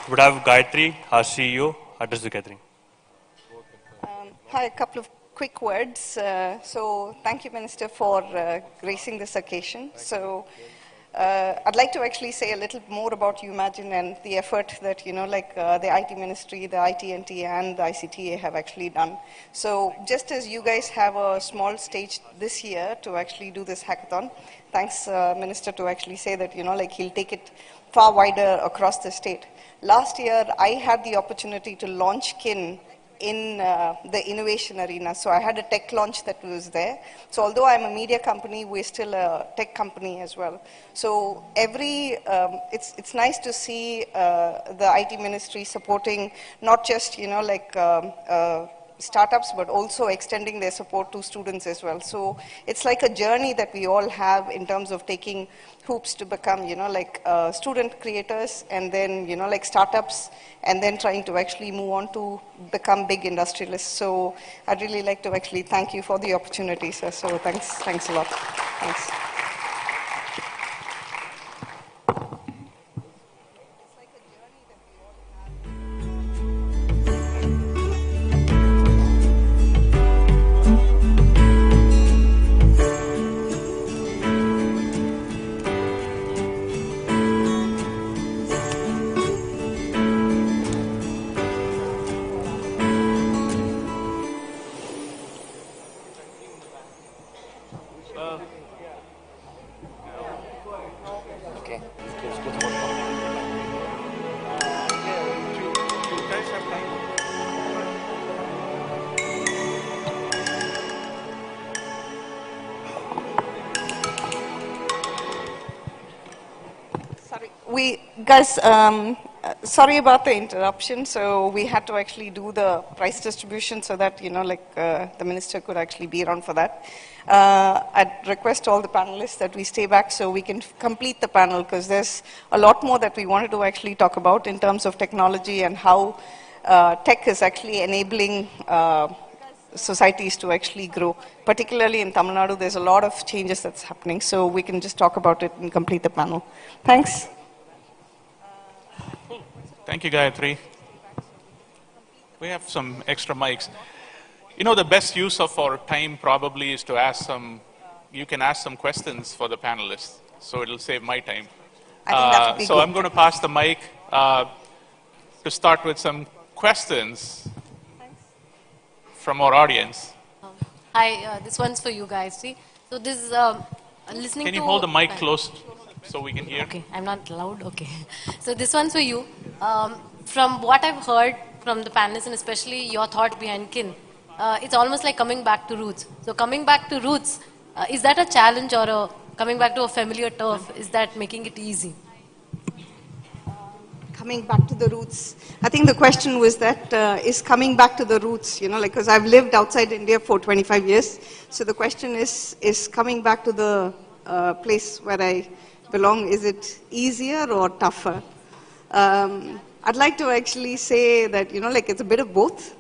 Would have Gayatri, our CEO, address the gathering. Hi, a couple of quick words. So thank you, Minister, for gracing this occasion. So I'd like to actually say a little more about UMAGINE and the effort that, the IT Ministry, the IT&T and the ICTA have actually done. So just as you guys have a small stage this year to actually do this hackathon, thanks, Minister, to actually say that, he'll take it far wider across the state. Last year, I had the opportunity to launch Kin in the innovation arena. So I had a tech launch that was there. So although I'm a media company, we're still a tech company as well. So it's nice to see the IT Ministry supporting not just, startups, but also extending their support to students as well. So it's like a journey that we all have in terms of taking hoops to become, student creators, and then, startups, and then trying to actually move on to become big industrialists. So I'd really like to actually thank you for the opportunity, sir. So thanks a lot. Thanks. Guys, sorry about the interruption. So we had to actually do the prize distribution so that, the minister could actually be around for that. I'd request all the panelists that we stay back so we can complete the panel, because there's a lot more that we wanted to actually talk about in terms of technology and how tech is actually enabling societies to actually grow. Particularly in Tamil Nadu, there's a lot of changes that's happening. So we can just talk about it and complete the panel. Thanks. Thank you, Gayatri. We have some extra mics. The best use of our time probably is to ask you can ask some questions for the panelists, so it'll save my time. So I'm going to pass the mic to start with some questions from our audience. Hi, this one's for you guys. See, so this is listening to... Can you hold the mic close so we can hear? Okay, I'm not loud. Okay. So this one's for you. From what I've heard from the panelists, and especially your thought behind Kin, it's almost like coming back to roots. So coming back to roots, is that a challenge, or coming back to a familiar turf? Is that making it easy? Coming back to the roots. I think the question was that is coming back to the roots, because I've lived outside India for 25 years. So the question is coming back to the place where I belong, is it easier or tougher? I'd like to actually say that, it's a bit of both.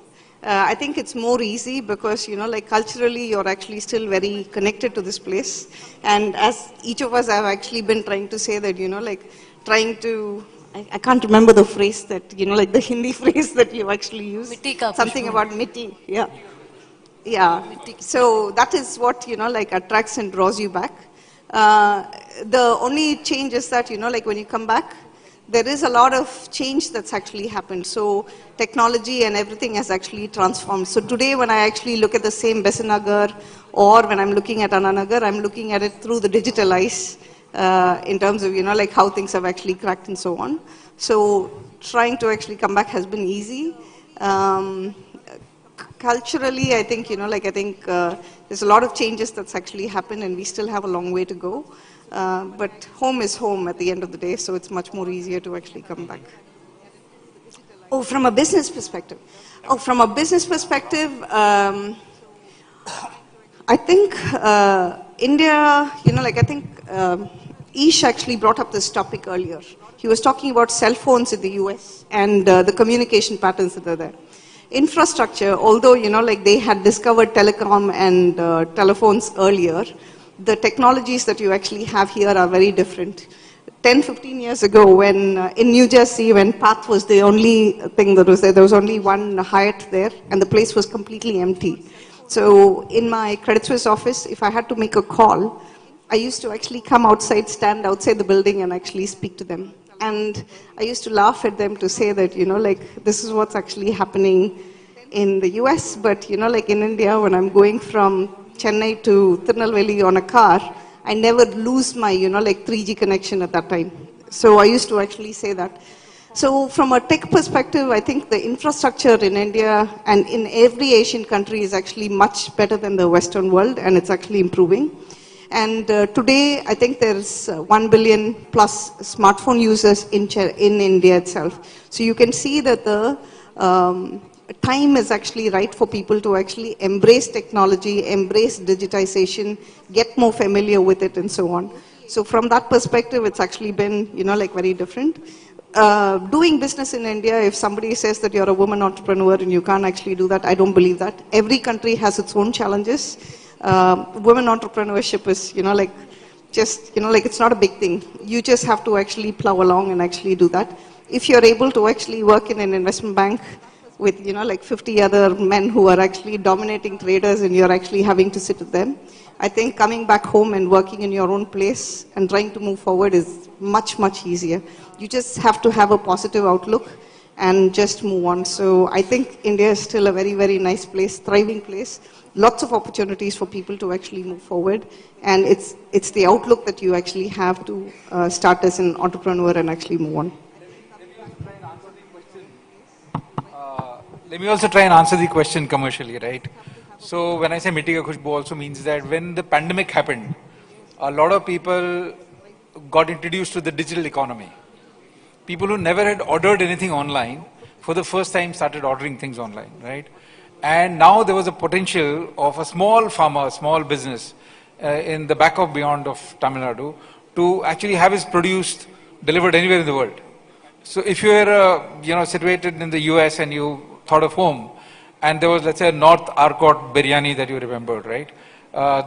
I think it's more easy because, like culturally, you're actually still very connected to this place. And as each of us have actually been trying to say that, like trying to, I can't remember the phrase that, like the Hindi phrase that you actually use. Mitti ka Something khushboo. about mitti, yeah. Yeah, so that is what, like attracts and draws you back. The only change is that, like when you come back, there is a lot of change that's actually happened. So technology and everything has actually transformed. So today when I actually look at the same Besanagar or when I'm looking at Ananagar, I'm looking at it through the digital eyes in terms of, like how things have actually cracked and so on. So trying to actually come back has been easy. Culturally, I think, there's a lot of changes that's actually happened and we still have a long way to go. But home is home at the end of the day, so it's much more easier to actually come back. Oh, from a business perspective. Oh, from a business perspective, I think India, Ish actually brought up this topic earlier. He was talking about cell phones in the US and the communication patterns that are there. Infrastructure, although, they had discovered telecom and telephones earlier, the technologies that you actually have here are very different. 10, 15 years ago, when in New Jersey, when Path was the only thing that was there was only one Hyatt there, and the place was completely empty. So in my Credit Suisse office, if I had to make a call, I used to actually come outside, stand outside the building and actually speak to them. And I used to laugh at them to say that, this is what's actually happening in the US, but, like in India, when I'm going from Chennai to Tirunelveli on a car, I never lose my, 3G connection at that time. So I used to actually say that. So from a tech perspective, I think the infrastructure in India and in every Asian country is actually much better than the Western world, and it's actually improving. And today, I think there's 1 billion plus smartphone users in India itself. So you can see that the time is actually right for people to actually embrace technology, embrace digitization, get more familiar with it and so on. So from that perspective, it's actually been, very different. Doing business in India, if somebody says that you're a woman entrepreneur and you can't actually do that, I don't believe that. Every country has its own challenges. Women entrepreneurship is, it's not a big thing. You just have to actually plow along and actually do that. If you're able to actually work in an investment bank with, 50 other men who are actually dominating traders and you're actually having to sit with them, I think coming back home and working in your own place and trying to move forward is much, much easier. You just have to have a positive outlook and just move on. So I think India is still a very, very nice place, thriving place. Lots of opportunities for people to actually move forward. And it's the outlook that you actually have to start as an entrepreneur and actually move on. Let me also try and answer the question commercially, right? So when I say Mitti Ka Khushboo also means that when the pandemic happened, a lot of people got introduced to the digital economy. People who never had ordered anything online, for the first time started ordering things online, right? And now there was a potential of a small farmer, small business in the back of beyond of Tamil Nadu to actually have his produce delivered anywhere in the world. So if you were, situated in the US and you thought of home, and there was, let's say, a North Arcot biryani that you remembered, right?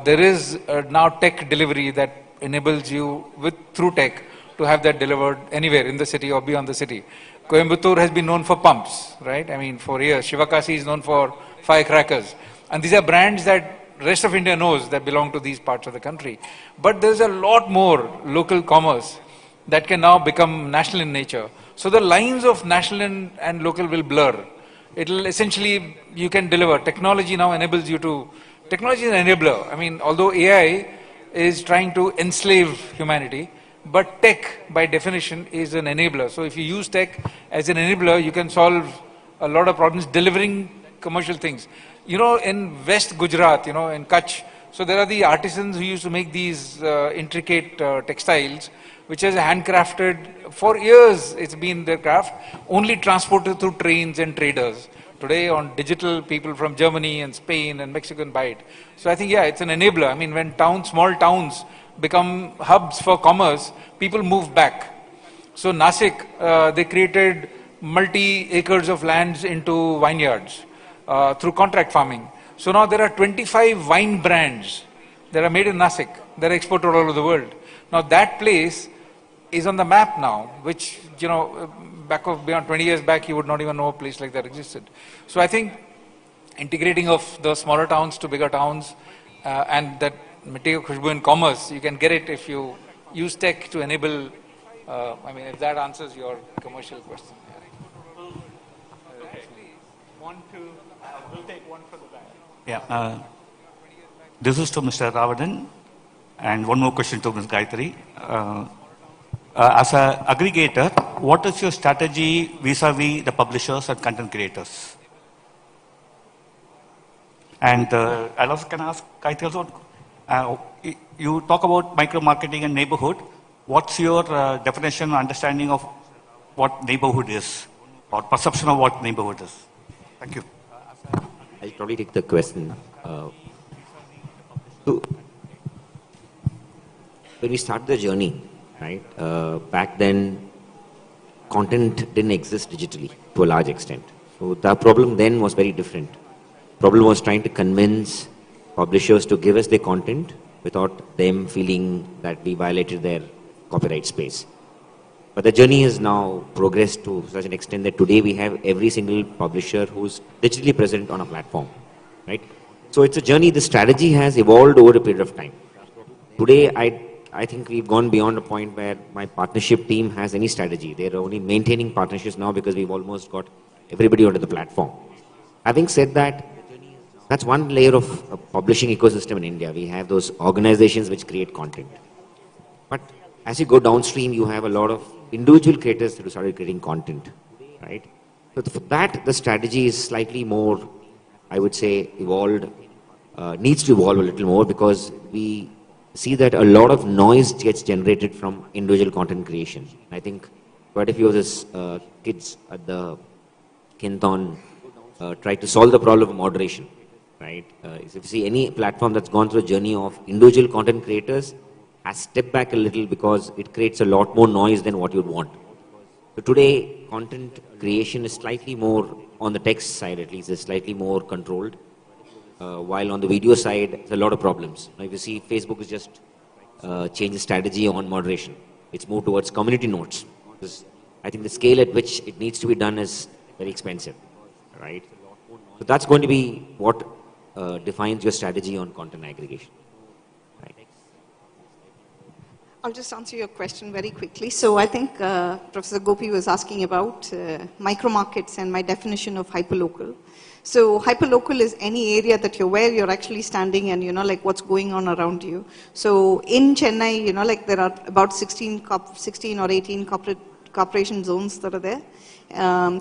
There is now tech delivery that enables you through tech to have that delivered anywhere in the city or beyond the city. Coimbatore has been known for pumps, right? I mean, for years. Shivakasi is known for firecrackers. And these are brands that rest of India knows that belong to these parts of the country. But there's a lot more local commerce that can now become national in nature. So the lines of national and local will blur. It'll essentially, you can deliver. Technology now enables you to, technology is an enabler. I mean, although AI is trying to enslave humanity, but tech, by definition, is an enabler. So if you use tech as an enabler, you can solve a lot of problems delivering commercial things. In West Gujarat, in Kutch, so there are the artisans who used to make these intricate textiles, which is handcrafted. For years, it's been their craft, only transported through trains and traders. Today, on digital, people from Germany and Spain and Mexico can buy it. So I think, yeah, it's an enabler. I mean, when small towns become hubs for commerce, people move back. So Nasik, they created multi-acres of lands into vineyards. through contract farming. So now there are 25 wine brands that are made in Nasik that are exported all over the world. Now that place is on the map now, which, you know, beyond 20 years back, you would not even know a place like that existed. So I think integrating of the smaller towns to bigger towns and that material khushbu in commerce, you can get it if you use tech to enable, I mean, if that answers your commercial question. We'll take one from the back. Yeah, this is to Mr. Ravadan, and one more question to Ms. Gayatri. As an aggregator, what is your strategy vis-a-vis the publishers and content creators? And I also can ask Gayatri also, you talk about micro-marketing and neighborhood. What's your definition and understanding of what neighborhood is, or perception of what neighborhood is? Thank you. I'll probably take the question. So when we start the journey, right, back then, content didn't exist digitally to a large extent. So the problem then was very different. Problem was trying to convince publishers to give us their content without them feeling that we violated their copyright space. But the journey has now progressed to such an extent that today we have every single publisher who's digitally present on a platform, right? So it's a journey. The strategy has evolved over a period of time. Today, I think we've gone beyond a point where my partnership team has any strategy. They're only maintaining partnerships now because we've almost got everybody onto the platform. Having said that, that's one layer of a publishing ecosystem in India. We have those organizations which create content. But as you go downstream, you have a lot of individual creators who started creating content, right? So for that, the strategy is slightly more, I would say, evolved, needs to evolve a little more, because we see that a lot of noise gets generated from individual content creation. I think quite a few of these kids at the Kinthon try to solve the problem of moderation, right? If you see any platform that's gone through a journey of individual content creators, has stepped back a little because it creates a lot more noise than what you'd want. So today, content creation is slightly more, on the text side at least, is slightly more controlled. While on the video side, there's a lot of problems. Now, if you see, Facebook has just changed the strategy on moderation. It's moved towards community notes. Because I think the scale at which it needs to be done is very expensive, right? So that's going to be what defines your strategy on content aggregation. I'll just answer your question very quickly. So I think Professor Gopi was asking about micro markets and my definition of hyperlocal. So hyperlocal is any area that where you're actually standing and like what's going on around you. So in Chennai, like there are about 16 or 18 corporation zones that are there.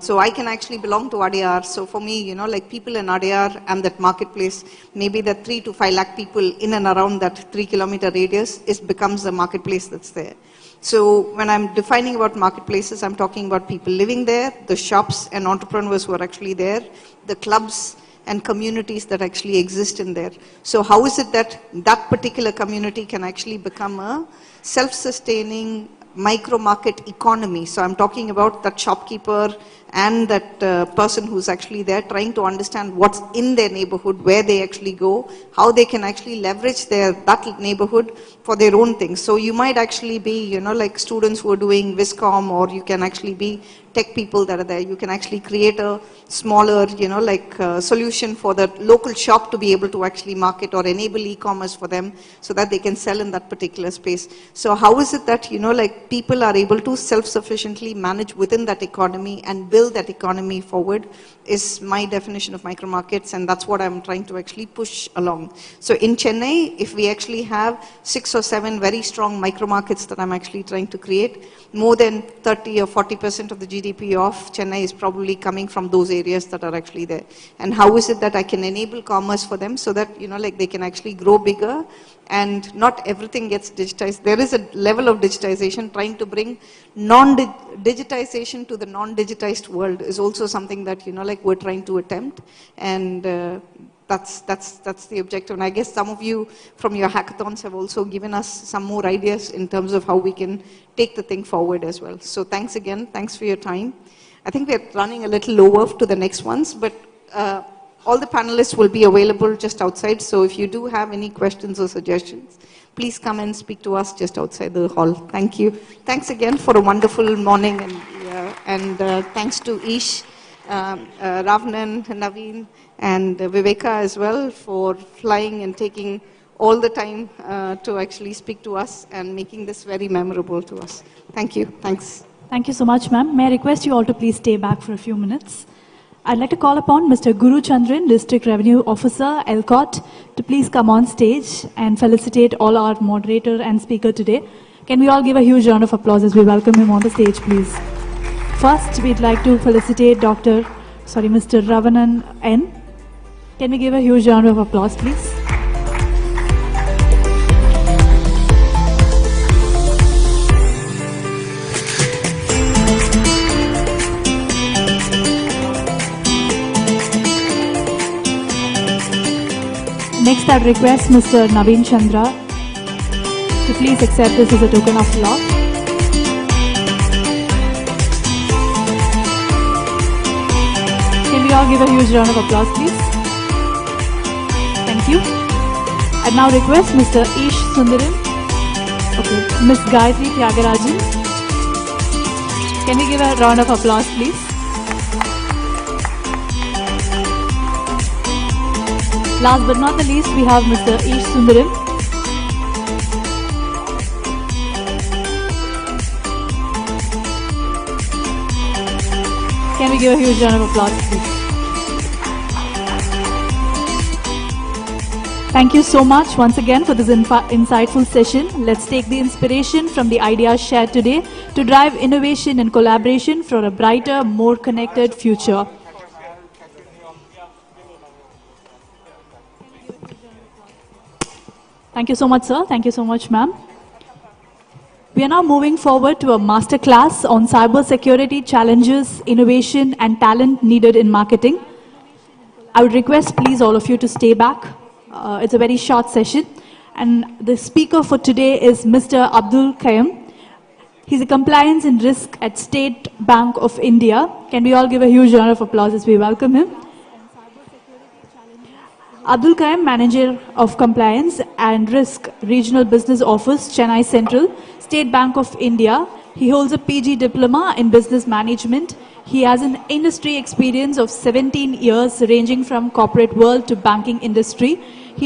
So I can actually belong to Adyar. So for me, like people in Adyar and that marketplace, maybe the 3 to 5 lakh people in and around that 3-kilometer radius, becomes the marketplace that's there. So when I'm defining about marketplaces, I'm talking about people living there, the shops and entrepreneurs who are actually there, the clubs and communities that actually exist in there. So how is it that that particular community can actually become a self-sustaining micro market economy? So I'm talking about that shopkeeper and that person who's actually there trying to understand what's in their neighborhood, where they actually go, how they can actually leverage that neighborhood for their own things. So you might actually be, like students who are doing Viscom, or you can actually be tech people that are there. You can actually create a smaller, solution for the local shop to be able to actually market or enable e-commerce for them so that they can sell in that particular space. So how is it that, like people are able to self-sufficiently manage within that economy and build that economy forward is my definition of micro markets, and that's what I'm trying to actually push along. So in Chennai, if we actually have 6 or 7 very strong micro markets that I'm actually trying to create, more than 30 or 40% of the GDP of Chennai is probably coming from those areas that are actually there. And how is it that I can enable commerce for them so that, like they can actually grow bigger and not everything gets digitized. There is a level of digitization. Trying to bring digitization to the non-digitized world is also something that, like we're trying to attempt. And that's the objective. And I guess some of you from your hackathons have also given us some more ideas in terms of how we can take the thing forward as well. So thanks again. Thanks for your time. I think we're running a little over to the next ones, but all the panelists will be available just outside. So if you do have any questions or suggestions, please come and speak to us just outside the hall. Thank you. Thanks again for a wonderful morning, and thanks to Ish, Ravnan, Naveen, and Viveka as well for flying and taking all the time to actually speak to us and making this very memorable to us. Thank you. Thanks. Thank you so much, ma'am. May I request you all to please stay back for a few minutes? I'd like to call upon Mr. Guru Chandran, District Revenue Officer, ELCOT, to please come on stage and felicitate all our moderator and speaker today. Can we all give a huge round of applause as we welcome him on the stage, please? First, we'd like to felicitate Mr. Ravanan N. Can we give a huge round of applause, please? Next, I'd request Mr. Naveen Chandra to please accept this as a token of love. Can we all give a huge round of applause, please? Thank you. I'd now request Mr. Ish Sundaram, Ms. Gayatri Tyagarajan. Can we give a round of applause, please? Last but not the least, we have Mr. Ish Sundaram. Can we give a huge round of applause, please? Thank you so much once again for this insightful session. Let's take the inspiration from the ideas shared today to drive innovation and collaboration for a brighter, more connected future. Thank you so much, sir. Thank you so much, ma'am. We are now moving forward to a masterclass on cybersecurity challenges, innovation, and talent needed in marketing. I would request, please, all of you to stay back. It's a very short session. And the speaker for today is Mr. Abdul Qayyum. He's a compliance and risk at State Bank of India. Can we all give a huge round of applause as we welcome him? Abdul Qayyum, Manager of Compliance and Risk, Regional Business Office, Chennai Central, State Bank of India. He holds a PG Diploma in Business Management. He has an industry experience of 17 years ranging from corporate world to banking industry.